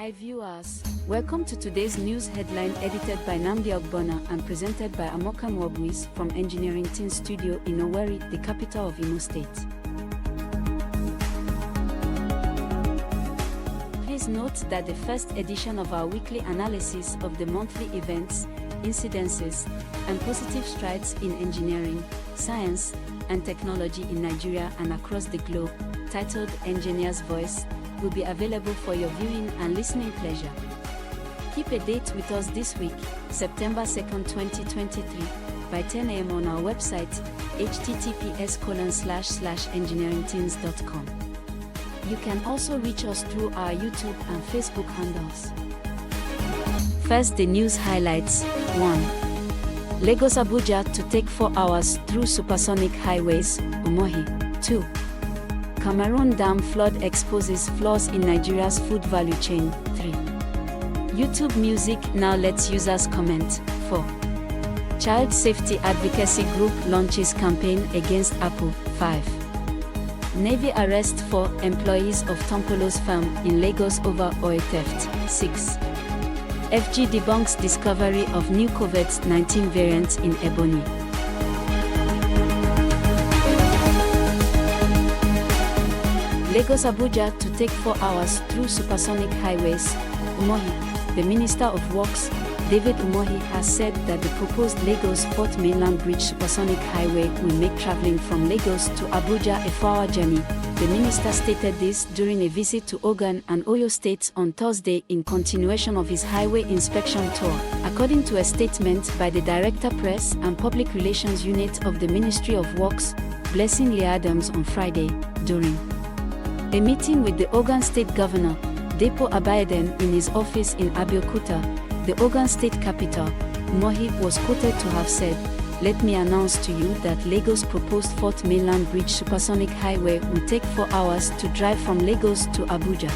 Hi viewers, welcome to today's news headline edited by Namdi Ogbonna and presented by Amokan Wobwis from Engineering Team Studio in Owerri, the capital of Imo State. Please note that the first edition of our weekly analysis of the monthly events, incidences, and positive strides in engineering, science, and technology in Nigeria and across the globe, titled Engineer's Voice, will be available for your viewing and listening pleasure. Keep a date with us this week, September 2nd, 2023, by 10 a.m. on our website, https://engineeringteams.com. You can also reach us through our YouTube and Facebook handles. First, the news highlights. 1. Lagos Abuja to take 4 hours through supersonic highways, Umohi. 2. Cameroon dam flood exposes flaws in Nigeria's food value chain. 3. YouTube Music now lets users comment. 4. Child Safety Advocacy Group launches campaign against Apple. 5. Navy arrest 4 employees of Tompolo's farm in Lagos over oil theft. 6. FG debunks discovery of new COVID-19 variants in Ebonyi. Lagos Abuja to take 4 hours through supersonic highways, Umohi. The Minister of Works, David Umohi, has said that the proposed Lagos Fourth Mainland Bridge supersonic highway will make traveling from Lagos to Abuja a 4-hour journey. The minister stated this during a visit to Ogun and Oyo states on Thursday in continuation of his highway inspection tour, according to a statement by the Director Press and Public Relations Unit of the Ministry of Works, Blessing Lee Adams, on Friday, during a meeting with the Ogun State Governor, Depo Abiodun, in his office in Abeokuta, the Ogun State capital. Umohi was quoted to have said, "Let me announce to you that Lagos' proposed Fourth Mainland Bridge supersonic highway will take 4 hours to drive from Lagos to Abuja."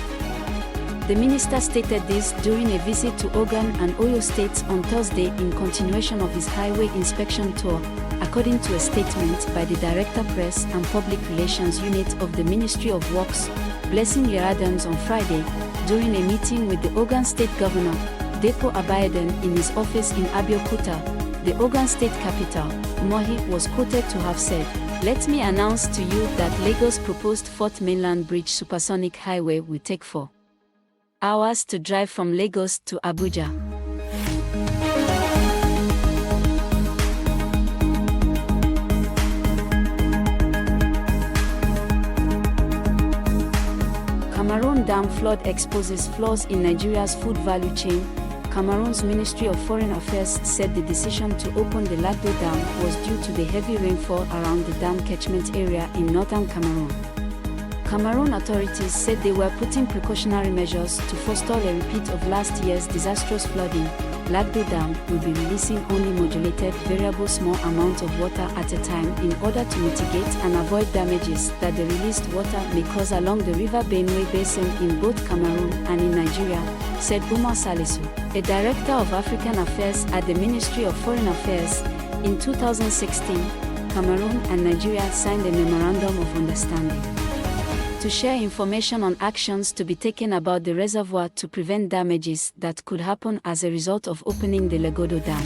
The minister stated this during a visit to Ogun and Oyo states on Thursday in continuation of his highway inspection tour, according to a statement by the Director Press and Public Relations Unit of the Ministry of Works, Blessing Lee Adams, on Friday, during a meeting with the Ogun State Governor, Depo Abiodun, in his office in Abeokuta, the Ogun State capital. Umohi was quoted to have said, "Let me announce to you that Lagos' proposed Fourth Mainland Bridge supersonic highway will take 4 hours to drive from Lagos to Abuja." Cameroon dam flood exposes flaws in Nigeria's food value chain. Cameroon's Ministry of Foreign Affairs said the decision to open the Lagdo Dam was due to the heavy rainfall around the dam catchment area in northern Cameroon. Cameroon authorities said they were putting precautionary measures to forestall a repeat of last year's disastrous flooding. Lagdo Dam will be releasing only modulated, variable small amount of water at a time in order to mitigate and avoid damages that the released water may cause along the River Benue Basin in both Cameroon and in Nigeria, said Umar Salisu, a director of African Affairs at the Ministry of Foreign Affairs. In 2016, Cameroon and Nigeria signed a memorandum of understanding to share information on actions to be taken about the reservoir to prevent damages that could happen as a result of opening the Lagdo Dam.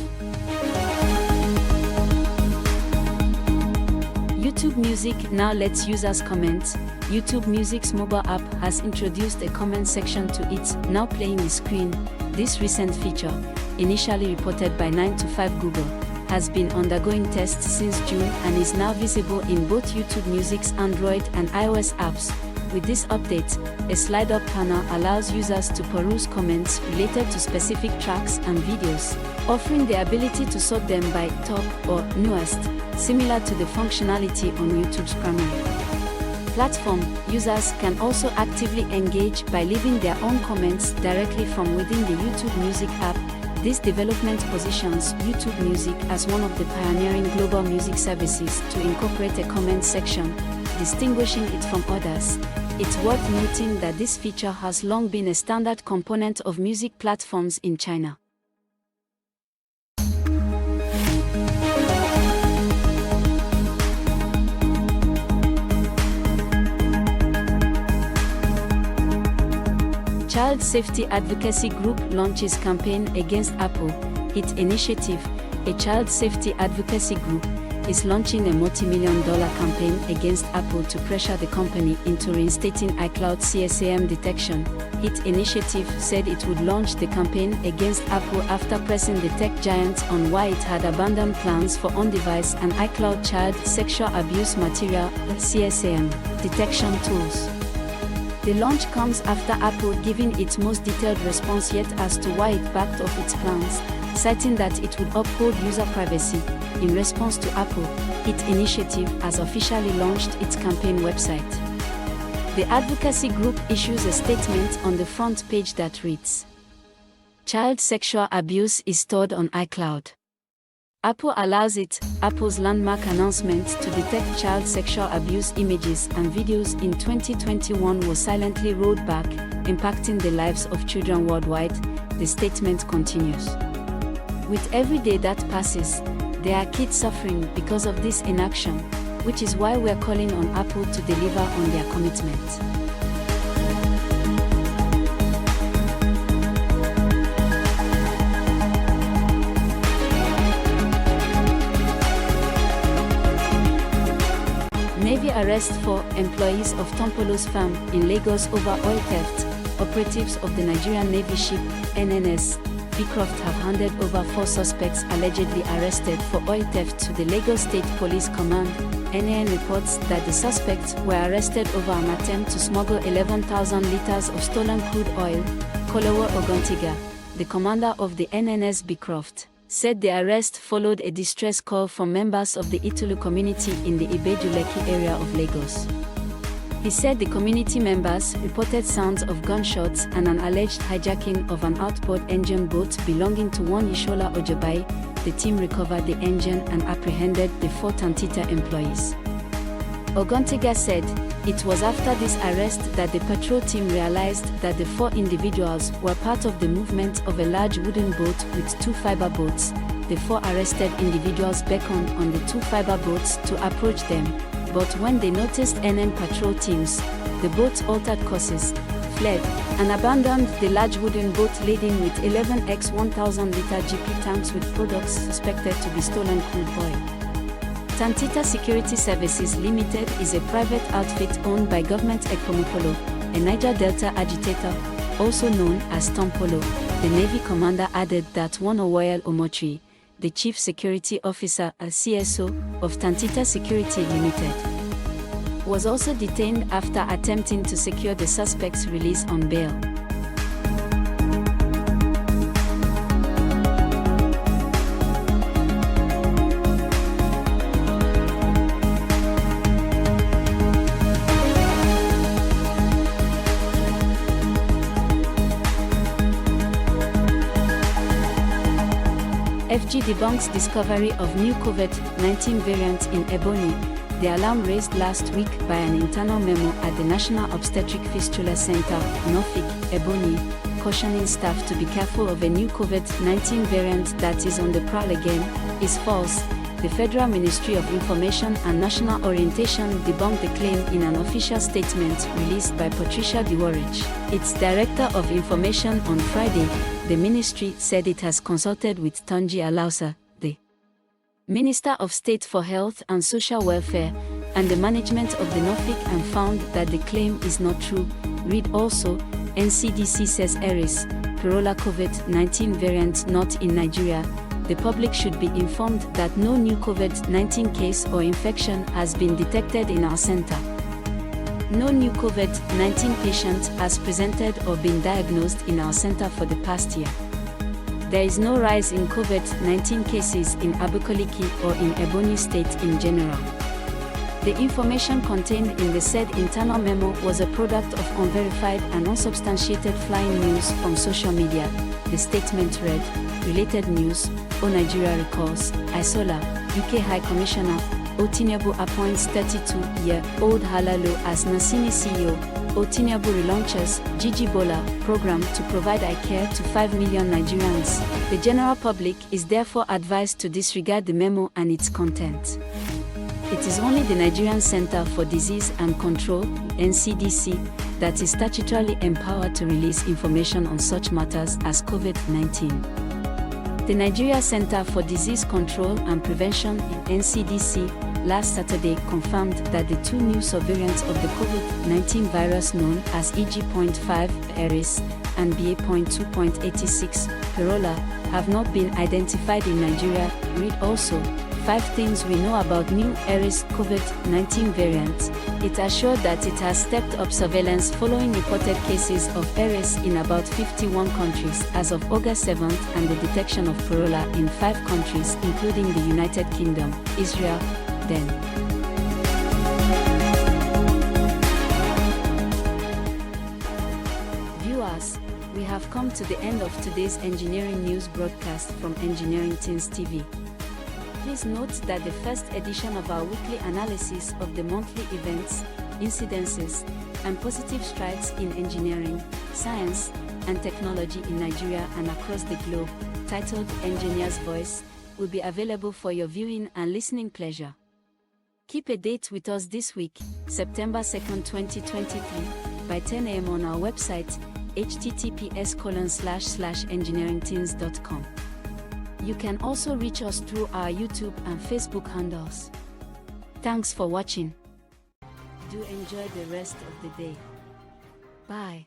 YouTube Music now lets users comment. YouTube Music's mobile app has introduced a comment section to its Now Playing the Screen. This recent feature, initially reported by 9to5 Google, has been undergoing tests since June and is now visible in both YouTube Music's Android and iOS apps. With this update, a slide-up panel allows users to peruse comments related to specific tracks and videos, offering the ability to sort them by top or newest, similar to the functionality on YouTube's primary platform. Users can also actively engage by leaving their own comments directly from within the YouTube Music app. This development positions YouTube Music as one of the pioneering global music services to incorporate a comment section, distinguishing it from others. It's worth noting that this feature has long been a standard component of music platforms in China. Child Safety Advocacy Group launches campaign against Apple. Its initiative, a child safety advocacy group, is launching a multi-million-dollar campaign against Apple to pressure the company into reinstating iCloud CSAM detection. Its initiative said it would launch the campaign against Apple after pressing the tech giant on why it had abandoned plans for on-device and iCloud child sexual abuse material (CSAM) detection tools. The launch comes after Apple giving its most detailed response yet as to why it backed off its plans, citing that it would uphold user privacy. In response to Apple, its initiative has officially launched its campaign website. The advocacy group issues a statement on the front page that reads, "Child sexual abuse is stored on iCloud. Apple allows it." Apple's landmark announcement to detect child sexual abuse images and videos in 2021 was silently rolled back, impacting the lives of children worldwide, the statement continues. With every day that passes, there are kids suffering because of this inaction, which is why we're calling on Apple to deliver on their commitment. Navy arrest 4 employees of Tompolo's farm in Lagos over oil theft. Operatives of the Nigerian Navy ship, NNS, Beecroft have handed over 4 suspects allegedly arrested for oil theft to the Lagos State Police Command. NAN reports that the suspects were arrested over an attempt to smuggle 11,000 liters of stolen crude oil. Kolowo Ogontiga, the commander of the NNS Beecroft, said the arrest followed a distress call from members of the Itulu community in the Ibeju-Lekki area of Lagos. He said the community members reported sounds of gunshots and an alleged hijacking of an outboard engine boat belonging to one Ishola Ojobai. The team recovered the engine and apprehended the 4 Tantita employees. Ogontiga said, it was after this arrest that the patrol team realized that the 4 individuals were part of the movement of a large wooden boat with 2 fiber boats. The 4 arrested individuals beckoned on the 2 fiber boats to approach them, but when they noticed NN patrol teams, the boats altered courses, fled, and abandoned the large wooden boat laden with 11x 1,000-liter GP tanks with products suspected to be stolen crude oil. Tantita Security Services Limited is a private outfit owned by Government Ekpomopolo, a Niger Delta agitator, also known as Tompolo. The Navy commander added that one Owoyel Omotri, the Chief Security Officer (CSO) of Tantita Security Limited, was also detained after attempting to secure the suspect's release on bail. FG debunks discovery of new COVID-19 variant in Ebonyi. The alarm raised last week by an internal memo at the National Obstetric Fistula Center, Norfolk, Ebonyi, cautioning staff to be careful of a new COVID-19 variant that is on the prowl again, is false. The Federal Ministry of Information and National Orientation debunked the claim in an official statement released by Patricia Diworich, its Director of Information, on Friday. The ministry said it has consulted with Tunji Alausa, the Minister of State for Health and Social Welfare, and the management of the Norfolk, and found that the claim is not true. Read also, NCDC says Eris, Pirola COVID-19 variant not in Nigeria. The public should be informed that no new COVID-19 case or infection has been detected in our center. No new COVID-19 patient has presented or been diagnosed in our center for the past year. There is no rise in COVID-19 cases in Abakaliki or in Ebonyi State in general. The information contained in the said internal memo was a product of unverified and unsubstantiated flying news from social media. The statement read, related news, O Nigeria recalls, Isola, UK High Commissioner, Otinubu appoints 32-year-old Halalo as Nasini CEO. Otinubu relaunches Gigi Bola program to provide eye care to 5 million Nigerians. The general public is therefore advised to disregard the memo and its content. It is only the Nigerian Center for Disease and Control, NCDC, that is statutorily empowered to release information on such matters as COVID-19. The Nigeria Center for Disease Control and Prevention, NCDC, last Saturday confirmed that the two new subvariants of the COVID-19 virus known as EG.5 Eris and BA.2.86 Perola have not been identified in Nigeria. Read also, 5 things we know about new Eris COVID-19 variant. It assured that it has stepped up surveillance following reported cases of Eris in about 51 countries as of August 7th and the detection of Perola in 5 countries including the United Kingdom, Israel, then. Viewers, we have come to the end of today's engineering news broadcast from Engineering Things TV. Please note that the first edition of our weekly analysis of the monthly events, incidences, and positive strides in engineering, science, and technology in Nigeria and across the globe, titled Engineer's Voice, will be available for your viewing and listening pleasure. Keep a date with us this week, September 2nd, 2023, by 10 a.m. on our website, https://engineeringthings.com. You can also reach us through our YouTube and Facebook handles. Thanks for watching. Do enjoy the rest of the day. Bye.